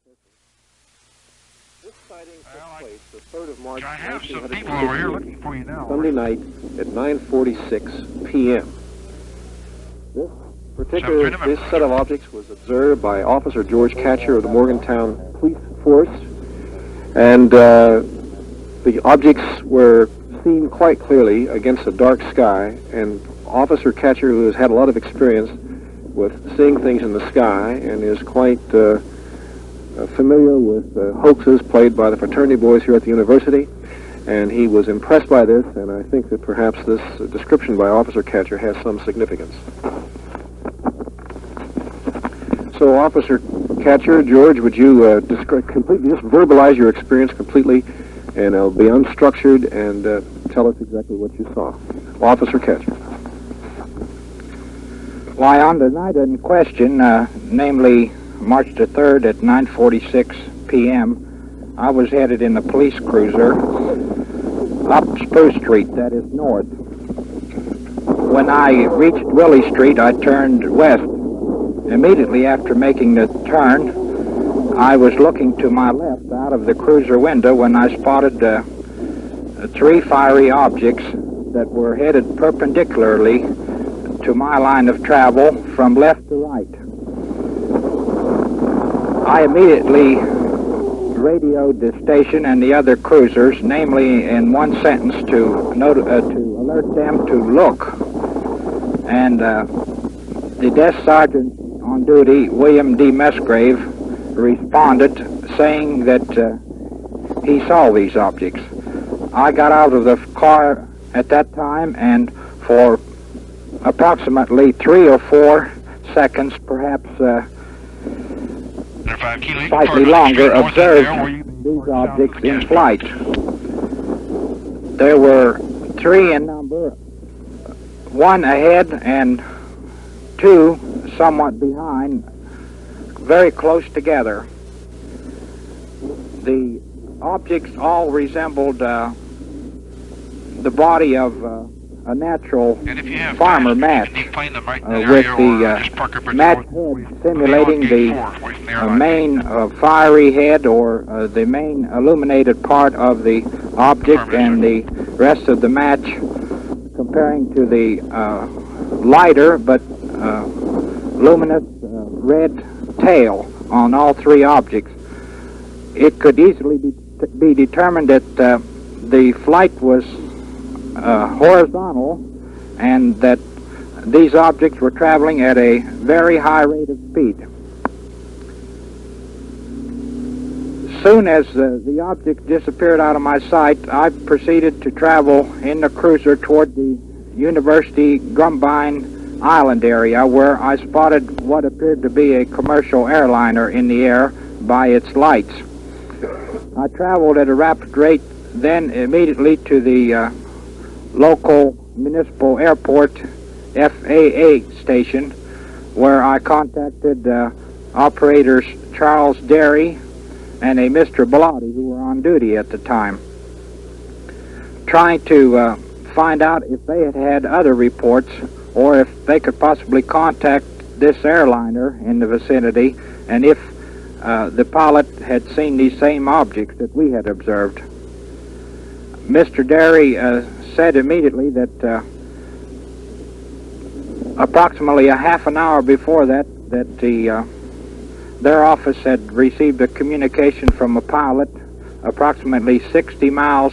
This sighting took place the 3rd of March, I have some people over here looking for you now. Sunday night at 9:46 p.m. This set of objects was observed by Officer George Catcher of the Morgantown Police Force, and the objects were seen quite clearly against a dark sky, and Officer Catcher, who has had a lot of experience with seeing things in the sky and is quite familiar with hoaxes played by the fraternity boys here at the university, and he was impressed by this, and I think that perhaps this description by Officer Catcher has some significance. So, Officer Catcher, George, would you completely just verbalize your experience completely, and it'll be unstructured, and tell us exactly what you saw. Officer Catcher. Why, on the night in question, namely March the 3rd at 9:46 p.m., I was headed in a police cruiser up Spruce Street, that is north. When I reached Willie Street, I turned west. Immediately after making the turn, I was looking to my left out of the cruiser window when I spotted 3 fiery objects that were headed perpendicularly to my line of travel from left to right. I immediately radioed the station and the other cruisers, namely in one sentence to alert them to look. And the desk sergeant on duty, William D. Musgrave, responded saying that he saw these objects. I got out of the car at that time, and for approximately 3 or 4 seconds, perhaps slightly longer, observed these objects in flight. There were 3 in number, 1 ahead and 2 somewhat behind, very close together. The objects all resembled the body of a natural farmer mat, with the mat head simulating the main fiery head, or the main illuminated part of the object, and the rest of the match comparing to the lighter but luminous red tail on all 3 objects. It could easily be determined that the flight was horizontal, and that these objects were traveling at a very high rate of speed. Soon as the object disappeared out of my sight, I proceeded to travel in the cruiser toward the University Grumbine Island area, where I spotted what appeared to be a commercial airliner in the air by its lights. I traveled at a rapid rate then immediately to the local municipal airport FAA station, where I contacted operators Charles Derry and a Mr. Bellotti, who were on duty at the time, trying to find out if they had had other reports, or if they could possibly contact this airliner in the vicinity, and if the pilot had seen these same objects that we had observed. Mr. Derry said immediately that approximately a half an hour before that their office had received a communication from a pilot approximately 60 miles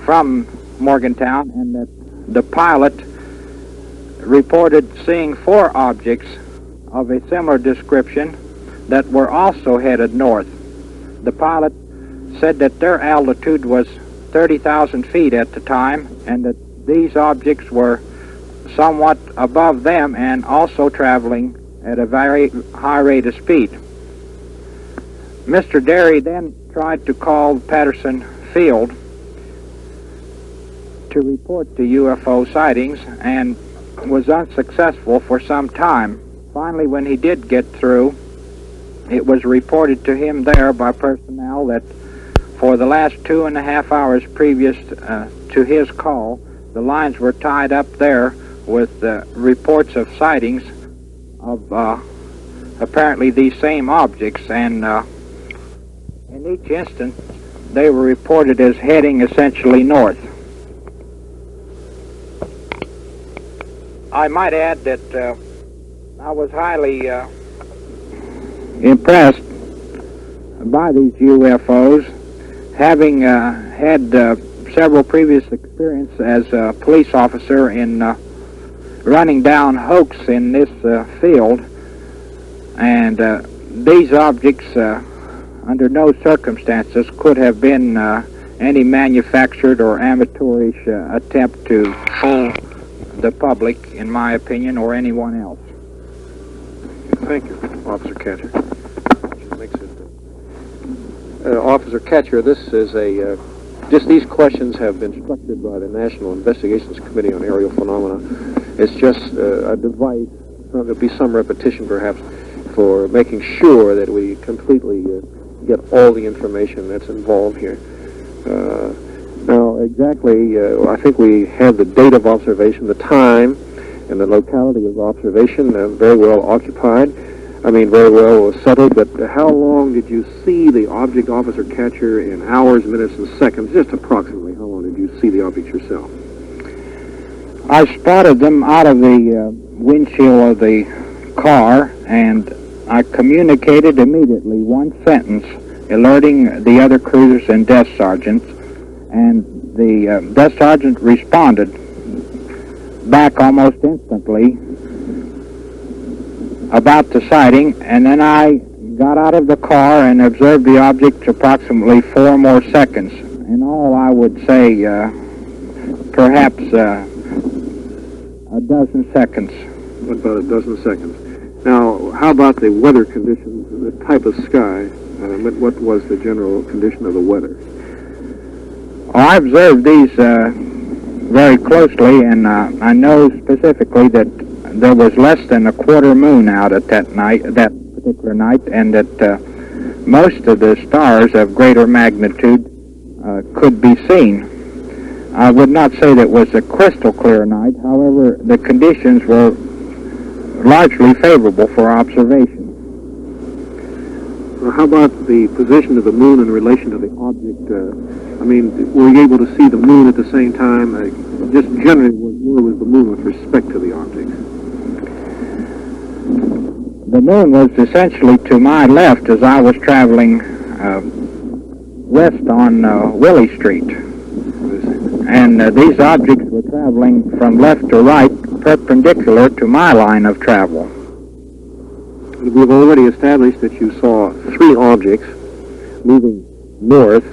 from Morgantown, and that the pilot reported seeing 4 objects of a similar description that were also headed north. The pilot said that their altitude was 30,000 feet at the time, and that these objects were somewhat above them and also traveling at a very high rate of speed. Mr. Derry then tried to call Patterson Field to report the UFO sightings, and was unsuccessful for some time. Finally, when he did get through, it was reported to him there by personnel that for the last 2.5 hours previous to his call, the lines were tied up there with reports of sightings of apparently these same objects, and In each instance, they were reported as heading essentially north. I might add that I was highly impressed by these UFOs, having had several previous experience as a police officer in running down hoax in this field, and these objects under no circumstances could have been any manufactured or amateurish attempt to fool the public, in my opinion, or anyone else. Thank you, Officer Catcher. Officer Catcher, this is just these questions have been structured by the National Investigations Committee on Aerial Phenomena. It's just a device, there'll be some repetition perhaps, for making sure that we completely get all the information that's involved here. Now, exactly, I think we have the date of observation, the time, and the locality of observation very well occupied. I mean, very well settled, but how long did you see the object, Officer Catcher, in hours, minutes, and seconds? Just approximately, how long did you see the object yourself? I spotted them out of the windshield of the car, and I communicated immediately one sentence, alerting the other cruisers and desk sergeants, and the desk sergeant responded back almost instantly about the sighting, and then I got out of the car and observed the object approximately 4 more seconds. In all, I would say perhaps a dozen seconds. About a dozen seconds. Now, how about the weather conditions, the type of sky? What was the general condition of the weather? Well, I observed these very closely, and I know specifically that there was less than a quarter moon out at that particular night, and that most of the stars of greater magnitude could be seen. I would not say that it was a crystal clear night. However, the conditions were largely favorable for observation. Well, how about the position of the moon in relation to the object? I mean, were you able to see the moon at the same time? Just generally, where was the moon with respect to the object? The moon was essentially to my left as I was traveling west on Willie Street. And these objects were traveling from left to right, perpendicular to my line of travel. We've already established that you saw 3 objects moving north.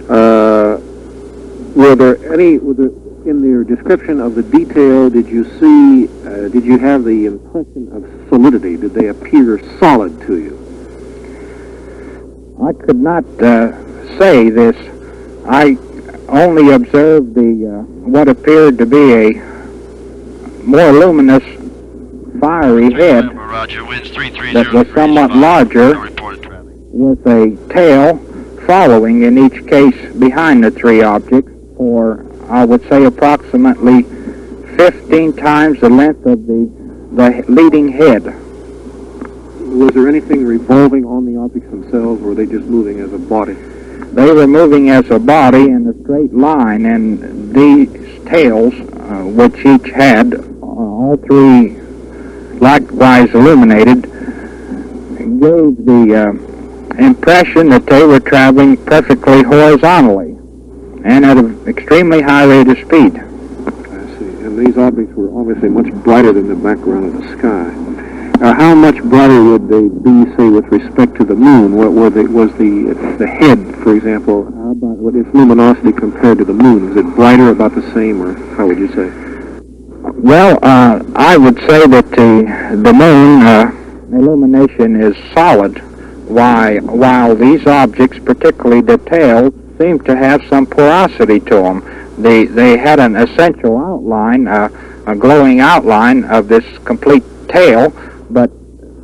Were there any, in your description of the detail, did you have the impression of solidity? Did they appear solid to you? I could not say this. I only observed what appeared to be a more luminous, fiery head that was somewhat larger, with a tail following in each case behind the 3 objects for, I would say, approximately 15 times the length of the leading head. Was there anything revolving on the objects themselves, or were they just moving as a body? They were moving as a body in a straight line, and these tails, which each had all 3 likewise illuminated, gave the impression that they were traveling perfectly horizontally and at an extremely high rate of speed. I see. And these objects were obviously much brighter than the background of the sky. How much brighter would they be, say, with respect to the moon? What was the head, for example? How about what its luminosity compared to the moon? Was it brighter, about the same, or how would you say? Well, I would say that the moon illumination is solid, while these objects, particularly the tails, seem to have some porosity to them. They had an essential outline, a glowing outline of this complete tail, but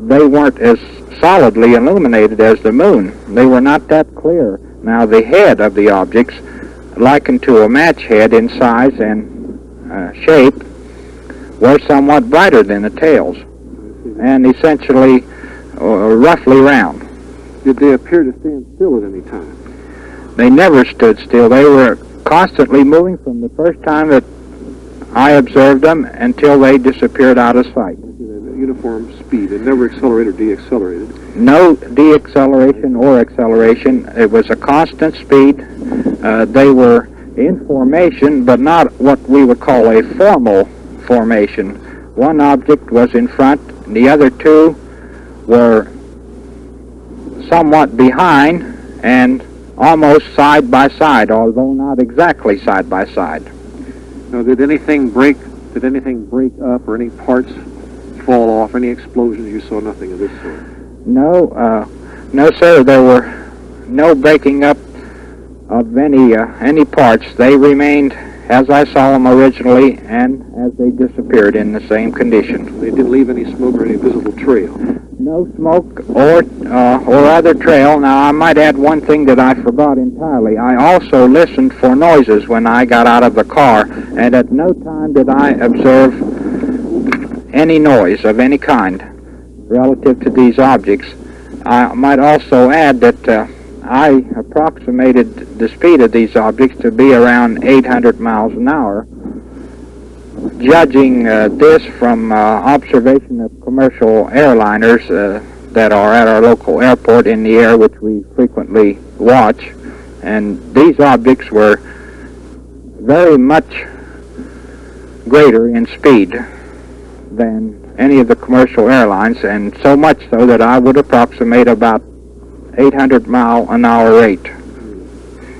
they weren't as solidly illuminated as the moon. They were not that clear. Now, the head of the objects, likened to a match head in size and shape, were somewhat brighter than the tails, and essentially roughly round. Did they appear to stand still at any time? They never stood still. They were constantly moving from the first time that I observed them until they disappeared out of sight. Uniform speed. It never accelerated or deaccelerated. No deacceleration or acceleration. It was a constant speed. They were in formation, but not what we would call a formal formation. One object was in front, and the other two were somewhat behind and almost side by side, although not exactly side by side. Now, did anything break up or any parts fall off? Any explosions? You saw nothing of this sort? No, no, sir. There were no breaking up of any parts. They remained as I saw them originally and as they disappeared in the same condition. They didn't leave any smoke or any visible trail? No smoke or other trail. Now, I might add one thing that I forgot entirely. I also listened for noises when I got out of the car, and at no time did I observe any noise of any kind relative to these objects. I might also add that I approximated the speed of these objects to be around 800 miles an hour, judging this from observation of commercial airliners that are at our local airport in the air, which we frequently watch. And these objects were very much greater in speed than any of the commercial airlines, and so much so that I would approximate about 800-mile-an-hour rate.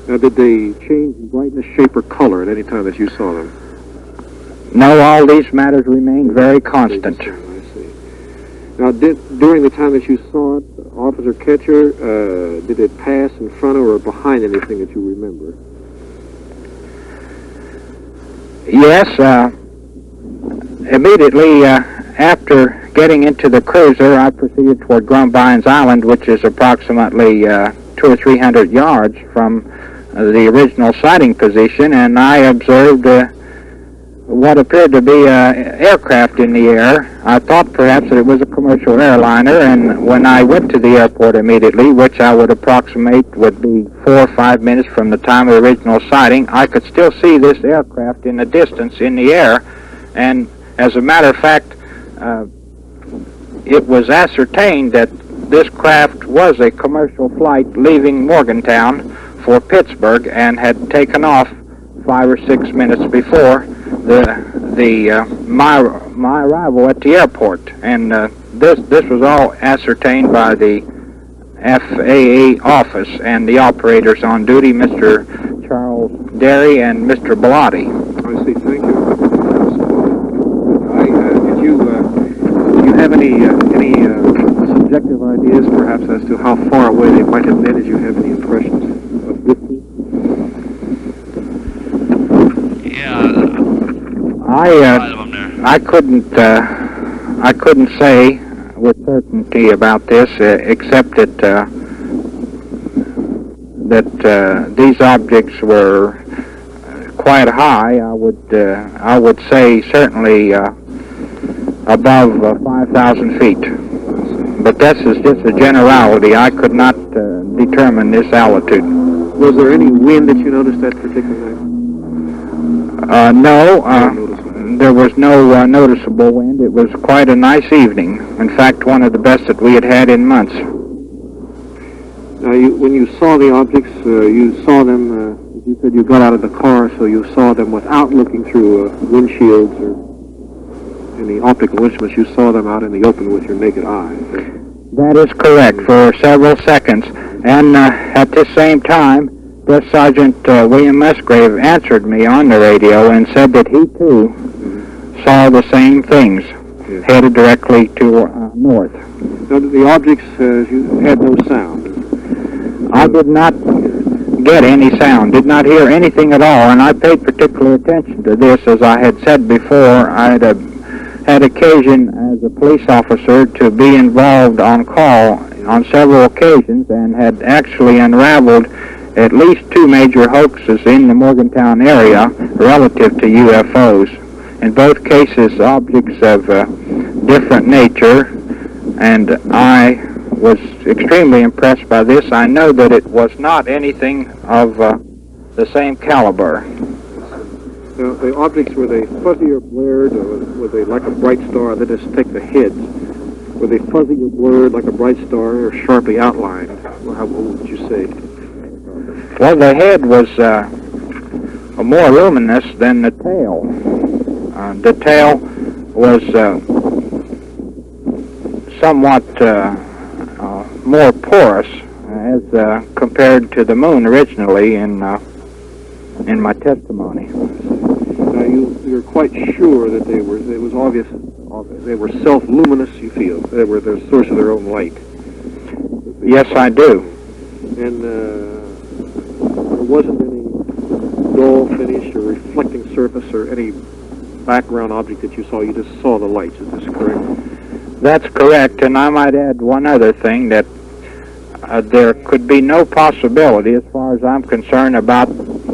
Now, did they change in brightness, shape, or color at any time that you saw them? No, all these matters remained very constant. I see. Now, during the time that you saw it, Officer Ketcher, did it pass in front of or behind anything that you remember? Yes, immediately after getting into the cruiser, I proceeded toward Grumbine's Island, which is approximately 200 or 300 yards from the original sighting position, and I observed what appeared to be an aircraft in the air. I thought perhaps that it was a commercial airliner, and when I went to the airport immediately, which I would approximate would be 4 or 5 minutes from the time of the original sighting, I could still see this aircraft in the distance in the air, and as a matter of fact, it was ascertained that this craft was a commercial flight leaving Morgantown for Pittsburgh and had taken off 5 or 6 minutes before my arrival at the airport, and this was all ascertained by the FAA office and the operators on duty, Mr. Charles Derry and Mr. Bellotti. I see. Thank you. Did you have any subjective ideas, perhaps, as to how far away they might have been? Did you have any impressions of distance? I couldn't say with certainty about this, except that these objects were quite high. I would say certainly above 5,000 feet. But this is just a generality. I could not determine this altitude. Was there any wind that you noticed that particular night? No, there was no noticeable wind. It was quite a nice evening. In fact, one of the best that we had had in months. Now, when you saw the objects, you saw them, you said you got out of the car, so you saw them without looking through windshields or any optical instruments. You saw them out in the open with your naked eye. That is correct, for several seconds. And at the same time, First Sergeant William Musgrave answered me on the radio and said that he, too, saw the same things, headed directly to north. Now, the objects you had no sound? I did not get any sound, did not hear anything at all, and I paid particular attention to this. As I had said before, I had occasion as a police officer to be involved on call on several occasions and had actually unraveled at least 2 major hoaxes in the Morgantown area relative to UFOs. In both cases, objects of different nature, and I was extremely impressed by this. I know that it was not anything of the same caliber. Now, the objects, were they fuzzy or blurred, or were they like a bright star? They just take the heads. Were they fuzzy or blurred like a bright star, or sharply outlined? What would you say? Well, the head was more luminous than the tail. The tail was somewhat more porous as compared to the moon originally in my testimony. Now, you're quite sure that it was obvious, they were self-luminous, you feel? They were the source of their own light? Yes, I do. And there wasn't any dull finish or reflecting surface or any background object that you saw? You just saw the lights, is this correct? That's correct, and I might add one other thing, that there could be no possibility, as far as I'm concerned, about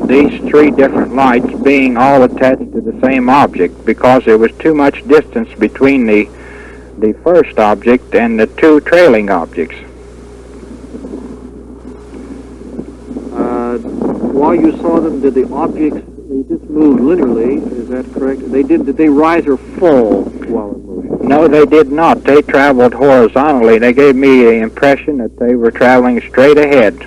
these three different lights being all attached to the same object, because there was too much distance between the first object and the two trailing objects. While you saw them, did the objects, they just moved linearly, is that correct? Did they rise or fall while in motion? No, they did not. They traveled horizontally. They gave me the impression that they were traveling straight ahead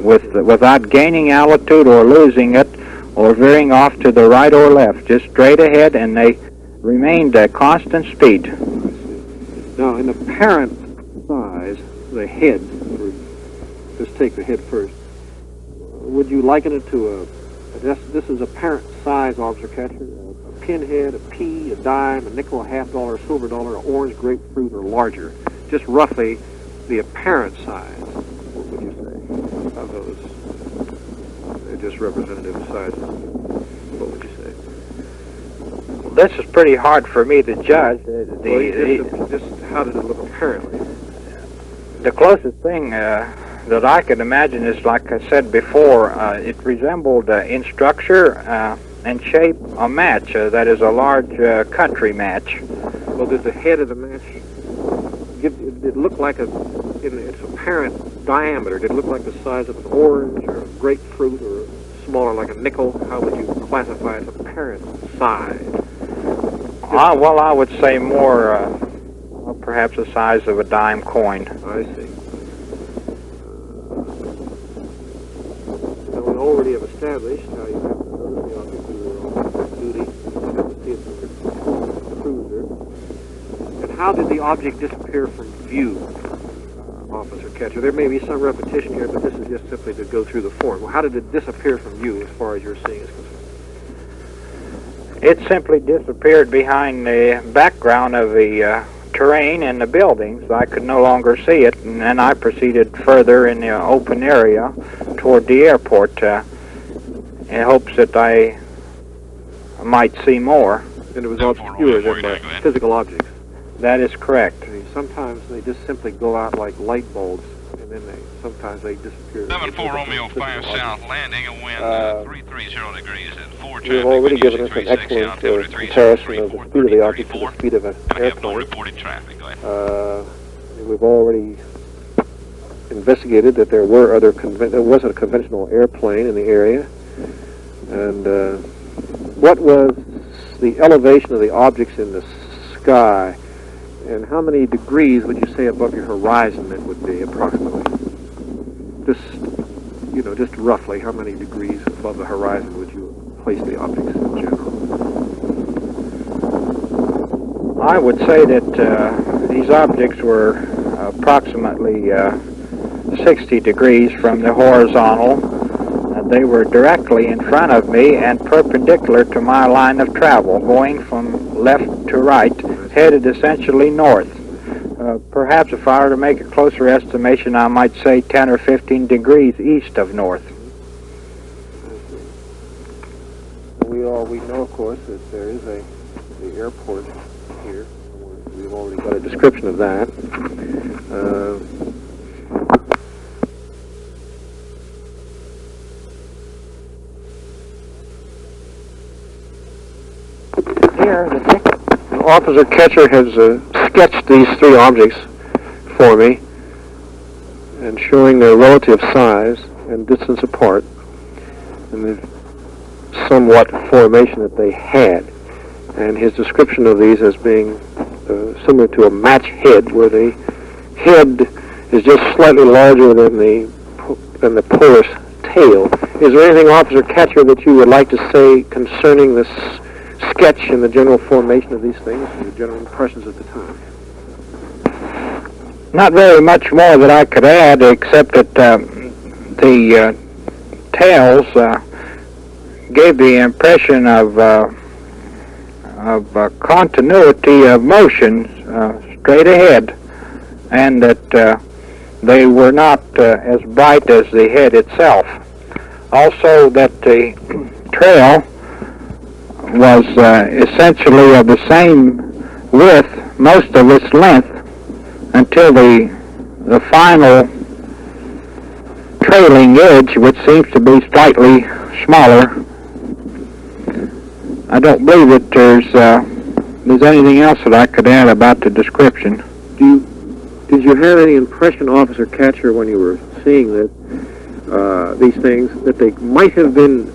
without gaining altitude or losing it or veering off to the right or left, just straight ahead, and they remained at constant speed. Now, in apparent size, the head, let's take the head first, would you liken it to this is apparent size, Officer Catcher, a pinhead, a pea, a dime, a nickel, a half dollar, a silver dollar, an orange, grapefruit, or larger? Just roughly the apparent size, what would you say, of those? They're just representative sizes. What would you say? This is pretty hard for me to judge. Just how did it look apparently? The closest thing that I could imagine is, like I said before, it resembled in structure and shape a match. That is a large country match. Well, did the head of the match did it look like in its apparent diameter? Did it look like the size of an orange or a grapefruit, or smaller like a nickel? How would you classify its apparent size? Well, I would say more, perhaps the size of a dime coin. I see. Now, we already have established how you have to notice the object when you're on duty. You have to see it from the cruiser. And how did the object disappear from view, Officer Catcher? There may be some repetition here, but this is just simply to go through the form. Well, how did it disappear from view as far as you're seeing is concerned? It simply disappeared behind the background of the terrain and the buildings. I could no longer see it, and then I proceeded further in the open area toward the airport in hopes that I might see more. And it was obscured by physical objects. That is correct. I mean, sometimes they just simply go out like light bulbs, and then sometimes they disappear. 74 Romeo 5 South, landing a wind 330 degrees at 4 traffic. You've already given us an excellent comparison of the speed of the object to the speed of an I have no airplane. reported traffic. Go ahead. We've already investigated that there was a conventional airplane in the area. And what was the elevation of the objects in the sky? And how many degrees would you say above your horizon it would be, approximately? Just roughly, how many degrees above the horizon would you place the objects in general? I would say that these objects were approximately 60 degrees from the horizontal. They were directly in front of me and perpendicular to my line of travel, going from left to right, headed essentially north. Perhaps if I were to make a closer estimation, I might say 10 or 15 degrees east of north. We know, of course, that there is the airport here. We've already got a description of that. Here, Officer Catcher has sketched these three objects for me. and showing their relative size and distance apart and the somewhat formation that they had. And his description of these as being similar to a match head, where the head is just slightly larger than the porous tail. Is there anything, Officer Catcher, that you would like to say concerning this sketch and the general formation of these things and the general impressions at the time? Not very much more that I could add, except that the tails gave the impression of continuity of motion straight ahead, and that they were not as bright as the head itself. Also, that the trail was essentially of the same width, most of its length, until the final trailing edge, which seems to be slightly smaller. I don't believe that there's anything else that I could add about the description. Did you have any impression, Officer Catcher, when you were seeing this, these things, that they might have been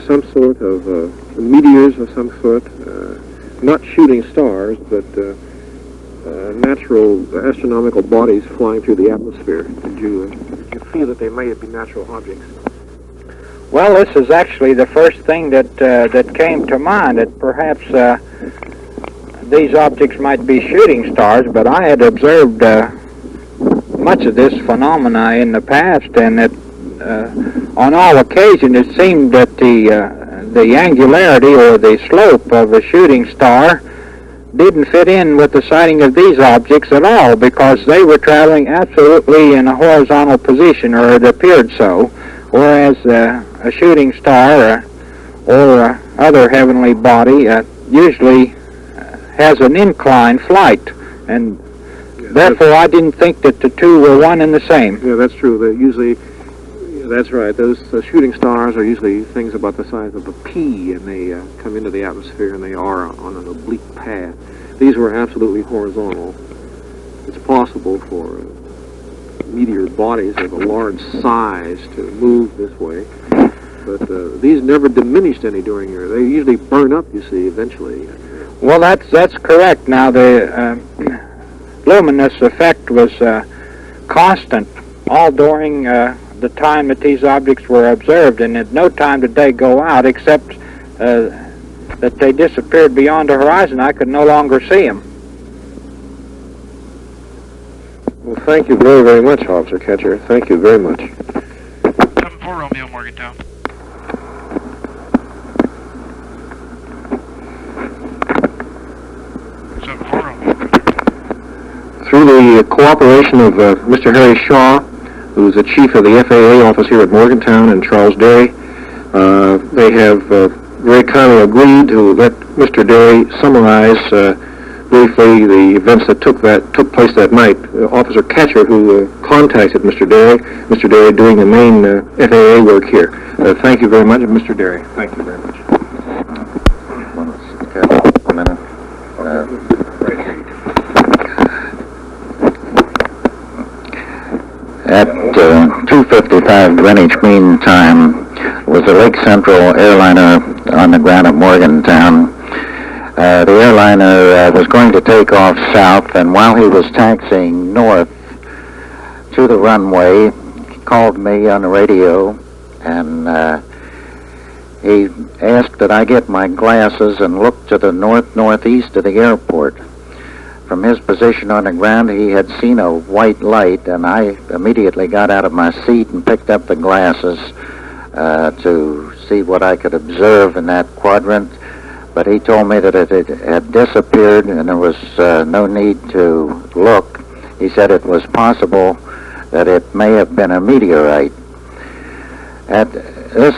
some sort of meteors of some sort, not shooting stars, but natural astronomical bodies flying through the atmosphere? Did you feel that they may have been natural objects? Well, this is actually the first thing that came to mind, that perhaps these objects might be shooting stars, but I had observed much of this phenomena in the past, and that on all occasions it seemed that the angularity or the slope of a shooting star didn't fit in with the sighting of these objects at all, because they were traveling absolutely in a horizontal position, or it appeared so, whereas a shooting star or other heavenly body usually has an inclined flight, and therefore I didn't think that the two were one and the same. Yeah, that's true. That's right. Those shooting stars are usually things about the size of a pea, and they come into the atmosphere, and they are on an oblique path. These were absolutely horizontal. It's possible for meteor bodies of a large size to move this way, but these never diminished any during your... They usually burn up, you see, eventually. Well, that's correct. Now, the luminous effect was constant all during the time that these objects were observed, and at no time did they go out, except that they disappeared beyond the horizon. I could no longer see them. Well, thank you very, very much, Officer Catcher. Thank you very much. 7-4 Romeo, Morgantown. Through the cooperation of Mr. Harry Shaw, who's the chief of the FAA office here at Morgantown, and Charles Derry, they have very kindly agreed to let Mr. Derry summarize briefly the events that took place that night. Officer Catcher, who contacted Mr. Derry doing the main FAA work here. Thank you very much, Mr. Derry. Thank you very much. A minute. At 2:55 Greenwich Mean Time was a Lake Central airliner on the ground at Morgantown. The airliner was going to take off south, and while he was taxiing north to the runway, he called me on the radio, and he asked that I get my glasses and look to the northeast of the airport. From his position on the ground, he had seen a white light, and I immediately got out of my seat and picked up the glasses to see what I could observe in that quadrant. But he told me that it had disappeared and there was no need to look. He said it was possible that it may have been a meteorite. At this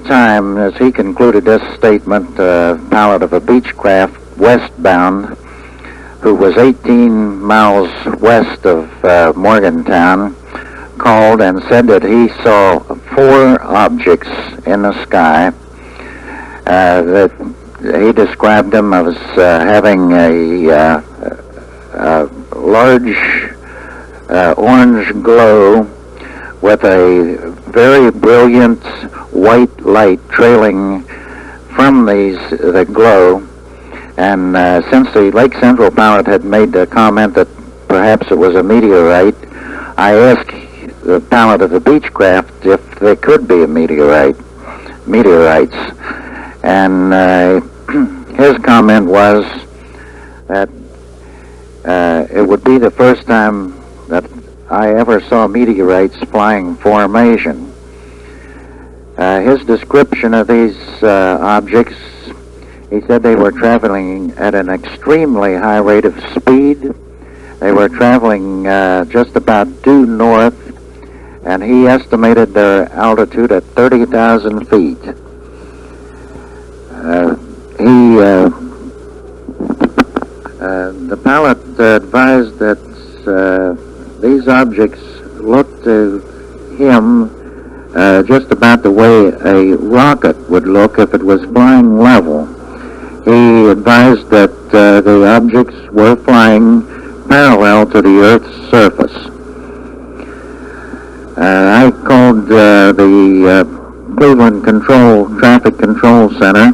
time, as he concluded this statement, a pilot of a Beechcraft westbound, who was 18 miles west of Morgantown, called and said that he saw 4 objects in the sky. That he described them as having a large orange glow with a very brilliant white light trailing from these that glow. And since the Lake Central pilot had made the comment that perhaps it was a meteorite, I asked the pilot of the Beechcraft if they could be a meteorites. And his comment was that it would be the first time that I ever saw meteorites flying formation. His description of these objects, he said they were traveling at an extremely high rate of speed. They were traveling just about due north, and he estimated their altitude at 30,000 feet. The pilot advised that these objects looked to him just about the way a rocket would look if it was flying level. He advised that the objects were flying parallel to the Earth's surface. I called the Cleveland Traffic Control Center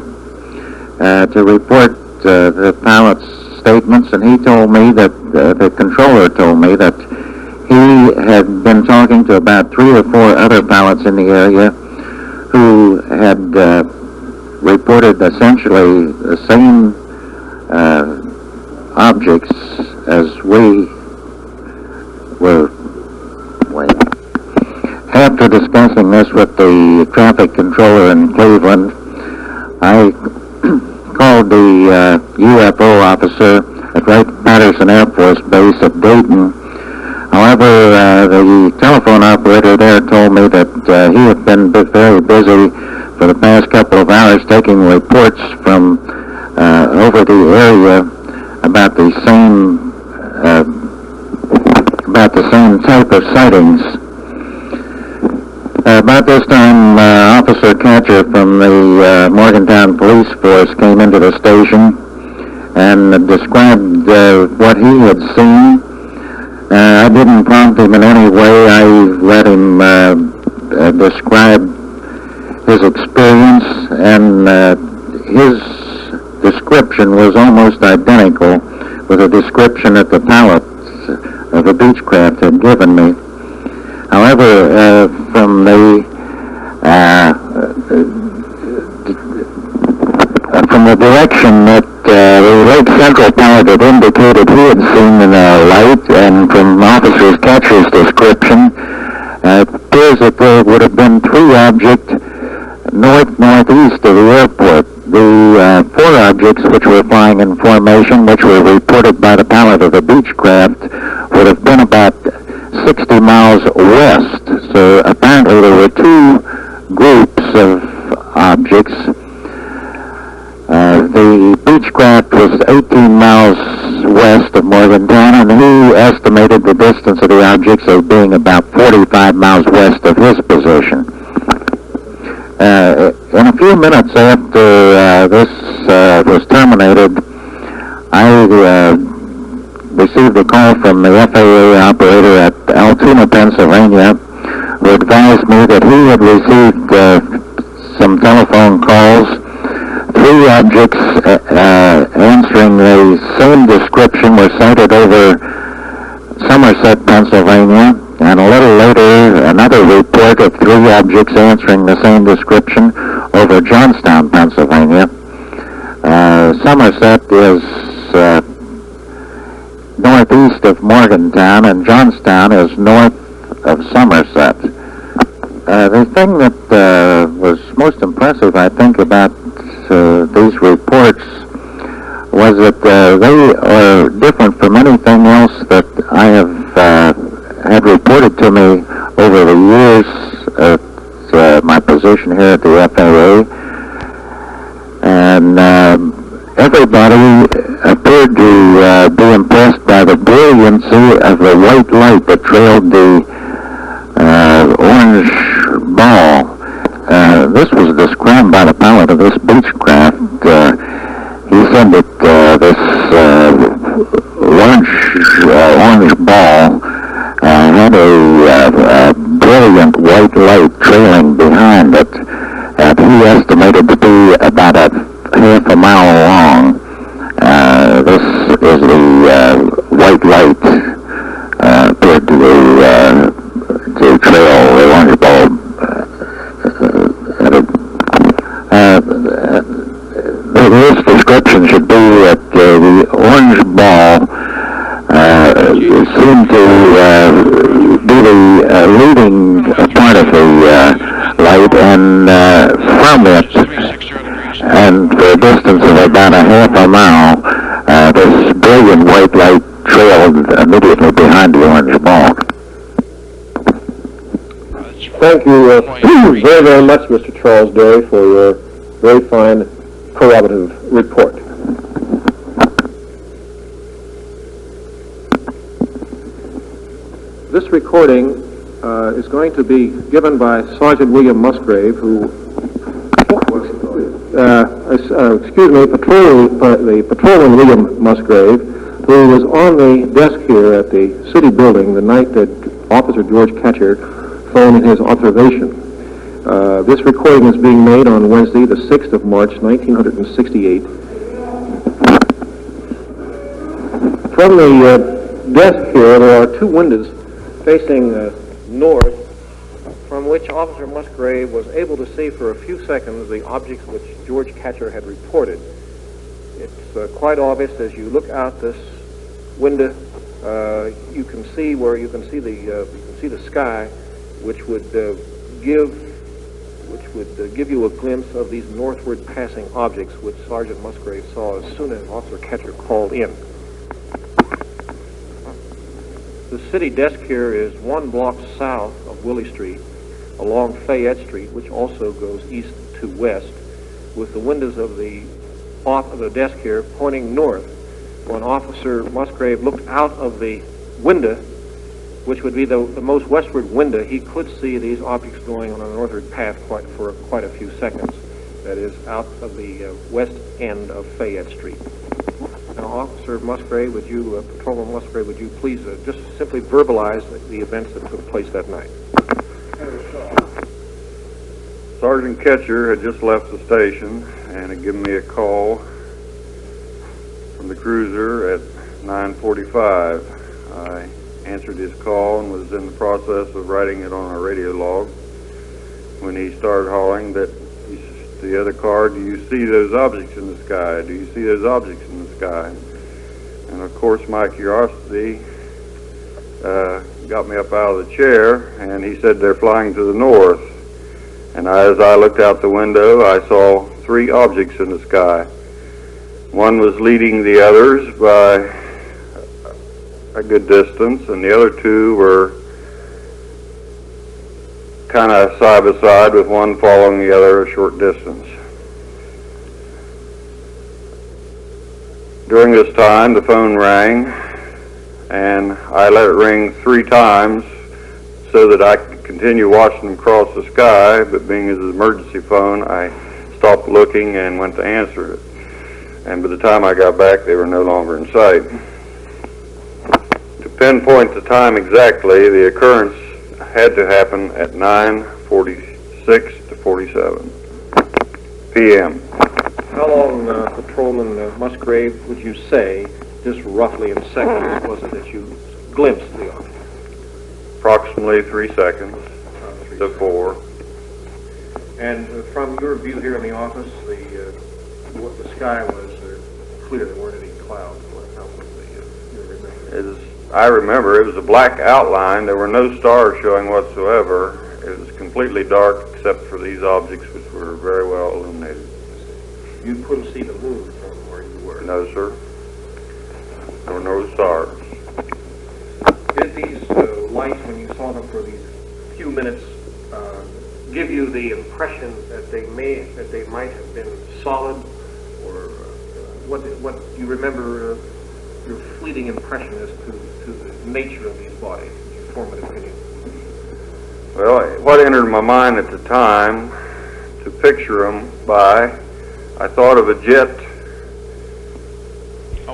to report the pilot's statements, and he told me that the controller told me that he had been talking to about 3 or 4 other pilots in the area who had reported essentially the same objects as we were. After discussing this with the traffic controller in Cleveland, I called the UFO officer at Wright-Patterson Air Force Base at Dayton. However, the telephone operator there told me that he had been very busy for the past couple of hours taking reports from over the area about the same type of sightings. About this time, Officer Catcher from the Morgantown police force came into the station and described what he had seen. I didn't prompt him in any way. I let him describe his experience, and his description was almost identical with the description that the pilot of the Beechcraft had given me. However, from the direction that the Lake Central pilot had indicated he had seen in a light, and from Officer Catcher's description, it appears that there would have been 3 objects northeast of the airport. The 4 objects which were flying in formation, which were reported by the pilot of the Beechcraft, would have been about 60 miles west. So apparently there were 2 groups of objects. The Beechcraft was 18 miles west of Morgantown, and he estimated the distance of the objects as being about 45 miles west of his position. In a few minutes after this was terminated, I received a call from the FAA operator at Altoona, Pennsylvania, who advised me that he had received some telephone calls. 3 objects answering the same description were sighted over Somerset, Pennsylvania, and a little later another report of 3 objects answering the same description over Johnstown, Pennsylvania. Somerset is northeast of Morgantown, and Johnstown is north of Somerset. The thing that was most impressive, I think, about these reports was that they are different from anything else that I have had reported to me over the years at my position here at the FAA. And everybody appeared to be impressed by the brilliancy of the white light that trailed the orange ball. This was described by the pilot of this Beechcraft. He said that this orange ball had a brilliant white light trailing behind it that he estimated to be about a half a mile long. This is the white light appeared to trail the orange bulb. This description should be that the orange ball seemed to be the leading part of the light, and from it, and for a distance of about a half a mile, this brilliant white light trailed immediately behind the orange ball. Thank you very, very much, Mr. Charles Derry, for your very fine corroborative report. This recording is going to be given by Sergeant William Musgrave, who the patrolman William Musgrave, who was on the desk here at the city building the night that Officer George Catcher phoned in his observation. This recording is being made on Wednesday, the 6th of March, 1968. From the desk here, there are two windows facing north, from which Officer Musgrave was able to see for a few seconds the objects which George Catcher had reported. It's quite obvious as you look out this window. You can see the sky, which would give you a glimpse of these northward passing objects, which Sergeant Musgrave saw as soon as Officer Catcher called in. The city desk here is 1 block south of Willie Street, along Fayette Street, which also goes east to west, with the windows of the desk here pointing north. When Officer Musgrave looked out of the window, which would be the most westward window, he could see these objects going on a northward path for quite a few seconds. That is, out of the west end of Fayette Street. Now, Officer Musgrave, Patrolman Musgrave, would you please just simply verbalize the events that took place that night? Sergeant Catcher had just left the station and had given me a call from the cruiser at 9:45. I answered his call and was in the process of writing it on a radio log when he started hollering that the other car, "Do you see those objects in the sky? Do you see those objects in the sky?" And of course my curiosity got me up out of the chair, and he said, "They're flying to the north." And as I looked out the window, I saw 3 objects in the sky. One was leading the others by a good distance, and the other 2 were kind of side by side, with one following the other a short distance. During this time, the phone rang, and I let it ring 3 times so that I could continue watching them cross the sky, but being as an emergency phone, I stopped looking and went to answer it. And by the time I got back, they were no longer in sight. To pinpoint the time exactly, the occurrence had to happen at 9:46 to 47 p.m. How long, Patrolman Musgrave, would you say, just roughly in seconds, was it that you glimpsed the object? Approximately 3 seconds to 4. And from your view here in the office, the sky was clear. There weren't any clouds. How was I remember it was a black outline. There were no stars showing whatsoever. It was completely dark except for these objects, which were very well illuminated. You couldn't see the moon from where you were? No, sir. There were no stars. Did these lights, when you saw them for these few minutes, give you the impression that they might have been solid, or what do you remember your fleeting impression as to the nature of these bodies? Did you form an opinion? Well, what entered my mind at the time to picture them by, I thought of a jet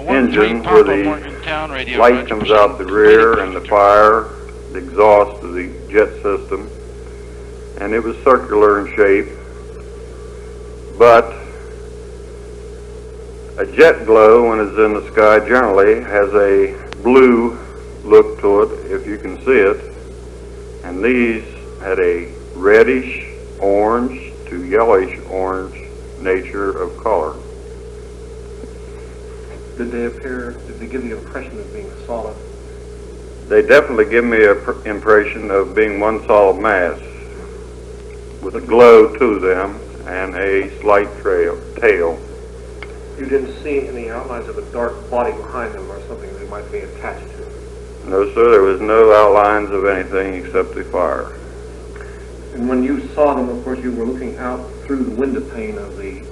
engine where the light comes out the rear and the fire, the exhaust of the jet system. and it was circular in shape, but a jet glow, when it's in the sky, generally has a blue look to it, if you can see it, and these had a reddish orange to yellowish orange nature of color. Did they give the impression of being solid? They definitely give me an impression of being one solid mass with a glow to them and a slight tail. You didn't see any outlines of a dark body behind them or something they might be attached to? No, sir, there was no outlines of anything except the fire. And when you saw them, of course, you were looking out through the window pane of the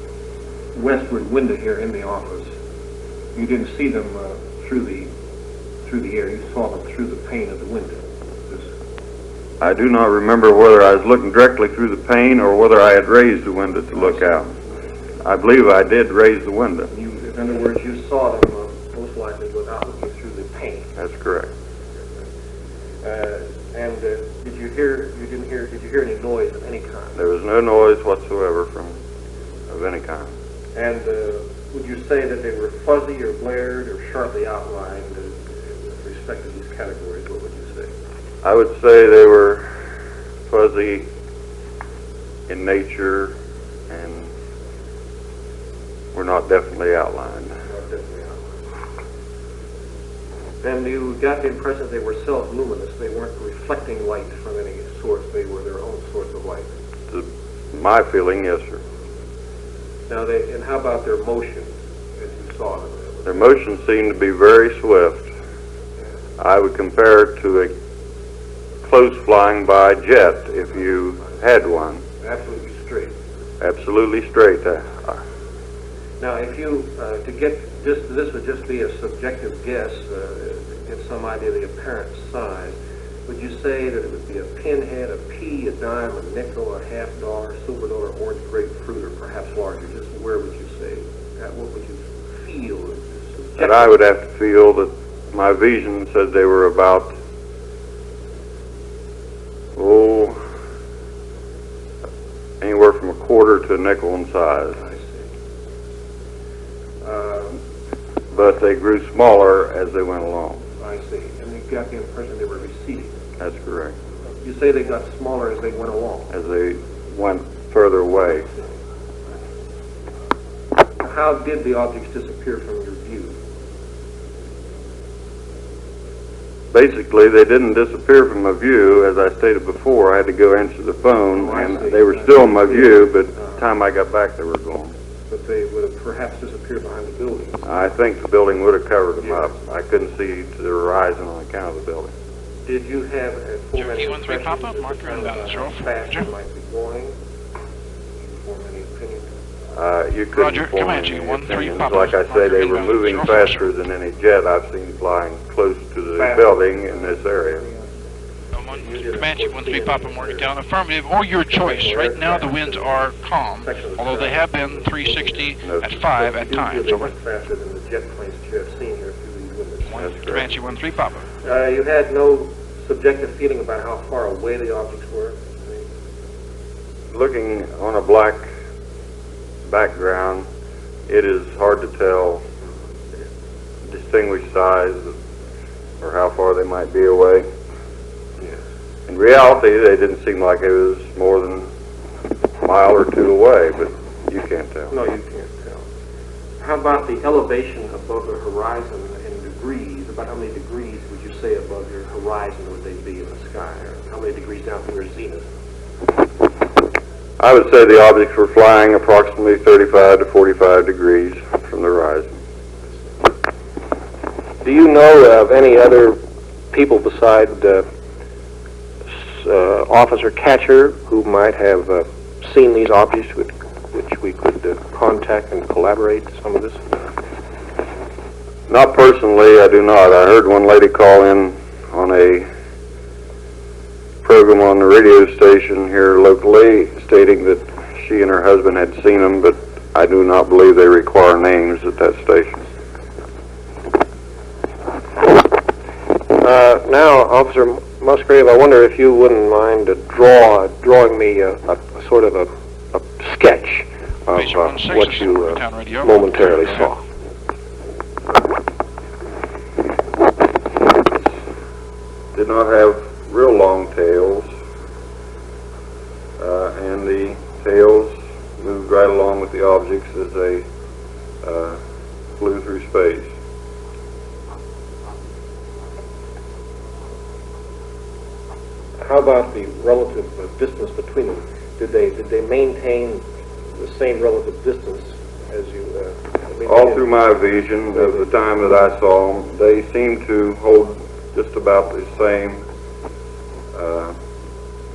westward window here in the office. You didn't see them through the air. You saw them through the pane of the window. I do not remember whether I was looking directly through the pane or whether I had raised the window to look out. I believe I did raise the window. In other words, you saw them most likely without looking through the pane. That's correct. And did you hear any noise of any kind? There was no noise whatsoever of any kind. And would you say that they were fuzzy or blared or sharply outlined with respect to these categories? What would you say? I would say they were fuzzy in nature and were not definitely outlined. Not definitely outlined. Then you got the impression that they were self-luminous. They weren't reflecting light from any source. They were their own source of light. To my feeling, yes, sir. Now, and how about their motion as you saw them? Their motion seemed to be very swift. I would compare it to a close flying by jet if you had one. Absolutely straight. Absolutely straight. Now, if you, to get this would just be a subjective guess, to get some idea of the apparent size, would you say that it would be a pinhead, a pea, a dime, a nickel, a $50, silver dollar, orange grapefruit, or perhaps larger? Just where would you say? What would you feel? And I would have to feel that my vision said they were about, anywhere from a quarter to a nickel in size. I see. But they grew smaller as they went along. I see. And you got the impression they were receding. That's correct. You say they got smaller as they went along. As they went further away. How did the objects disappear from your view? Basically, they didn't disappear from my view. As I stated before, I had to go answer the phone, and they were still in my view, but by the time I got back, they were gone. But they would have perhaps disappeared behind the building. I think the building would have covered them up. I couldn't see to the horizon on account of the building. Did you have a form any 13 pop-up, marker inbound, how fast it might be going? Form any opinion? You couldn't Roger, form Comanche, any 13 opinions. pop-up. Like I say, they were Inbound, moving 04. faster than any jet I've seen flying close to the building in this area. Comanche 13 Papa Morgantown, affirmative, or your choice. Right now the winds are calm, although they have been 360 at 5 at times. Over. Faster than the jet planes that you have seen here through these windows. Comanche 13 Papa. You had no subjective feeling about how far away the objects were? Looking on a black background, it is hard to tell, distinguish size or how far they might be away. Yes. In reality, they didn't seem like it was more than a mile or two away, but you can't tell. No, you can't tell. How about the elevation above the horizon in degrees? About how many degrees would you say above your horizon would they be in the sky? Or how many degrees down from your zenith? I would say the objects were flying approximately 35 to 45 degrees from the horizon. Do you know of any other people beside Officer Catcher who might have seen these objects which we could contact and collaborate some of this? Not personally, I do not. I heard one lady call in on a program on the radio station here locally stating that she and her husband had seen them, but I do not believe they require names at that station. Now, Officer Musgrave, I wonder if you wouldn't mind drawing me a sort of a sketch of what you momentarily saw. Did not have real long tails, and the tails moved right along with the objects as they flew through space. How about the relative distance between them? Did they maintain the same relative distance as you? All through my vision of the time that I saw them, they seemed to hold just about the same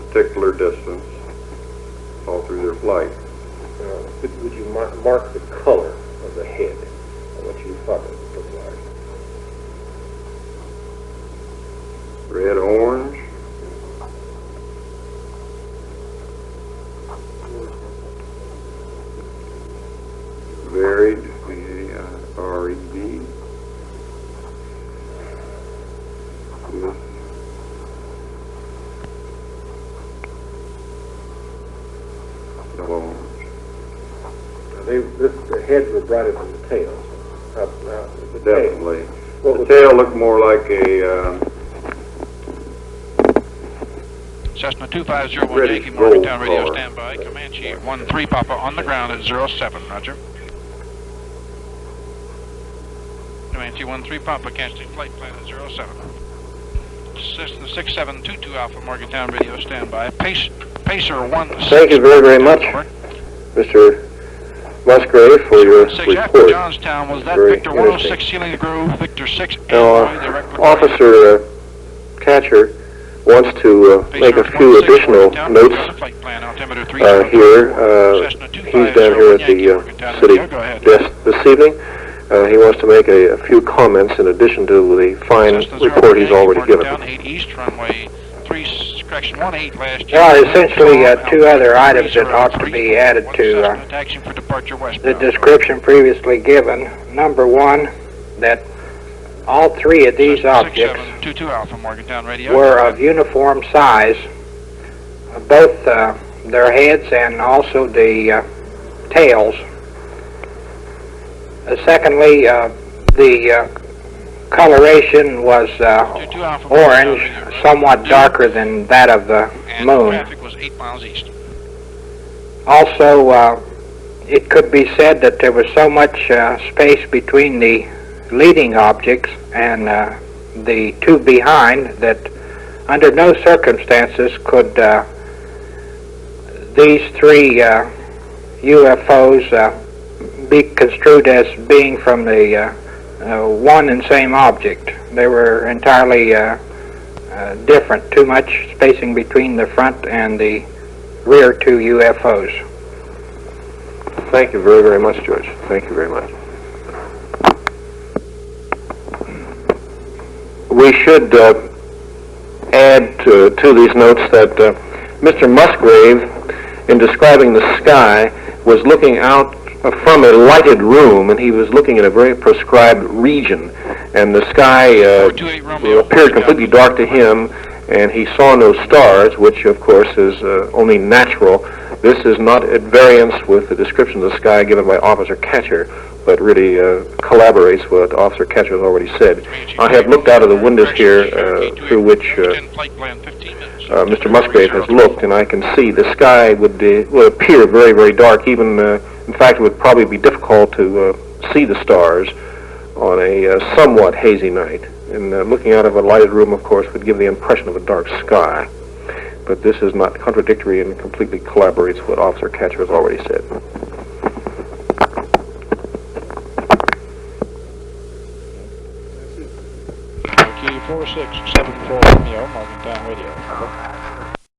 particular distance all through their flight. Would you mark the color of the head and what you thought it looked like? Red, orange. Varied, V-A-R-E-D, with yellow orange. The heads were brighter than the tails. Definitely. The tail looked more like a Cessna 2501 Yankee Morgantown radio standby. Comanche 13 Papa on the ground at 07. Roger. Comanche 13 Papa casting flight plan at 07. Cessna 6722 Alpha Morgantown radio standby. Pacer 16. Thank you very much, Mr. Musgrave, for your report. After Johnstown, was that Victor 106 Sealing the Grove, Victor 6 Officer Catcher wants to make a few additional notes here. He's down here at the city desk this evening. He wants to make a few comments in addition to the fine report he's already given. Essentially two other items that ought to be added to the description previously given. Number one, that all three of these objects were of uniform size, both their heads and also the tails. Secondly, the coloration was orange, somewhat darker than that of the moon. Also, it could be said that there was so much space between the leading objects and the two behind that under no circumstances could these three UFOs be construed as being from the one and same object. They were entirely different, too much spacing between the front and the rear two UFOs. Thank you very, very much, George. Thank you very much. We should add to these notes that Mr. Musgrave, in describing the sky, was looking out from a lighted room, and he was looking at a very prescribed region, and the sky appeared completely dark to him, and he saw no stars, which of course is only natural. This is not at variance with the description of the sky given by Officer Catcher, but really collaborates with what Officer Catcher has already said. I have looked out of the windows here through which Mr. Musgrave has looked, and I can see the sky would appear very, very dark. Even, in fact, it would probably be difficult to see the stars on a somewhat hazy night. And looking out of a lighted room, of course, would give the impression of a dark sky. But this is not contradictory and completely collaborates with what Officer Catcher has already said. Key 4674 Romeo, Morgantown Radio.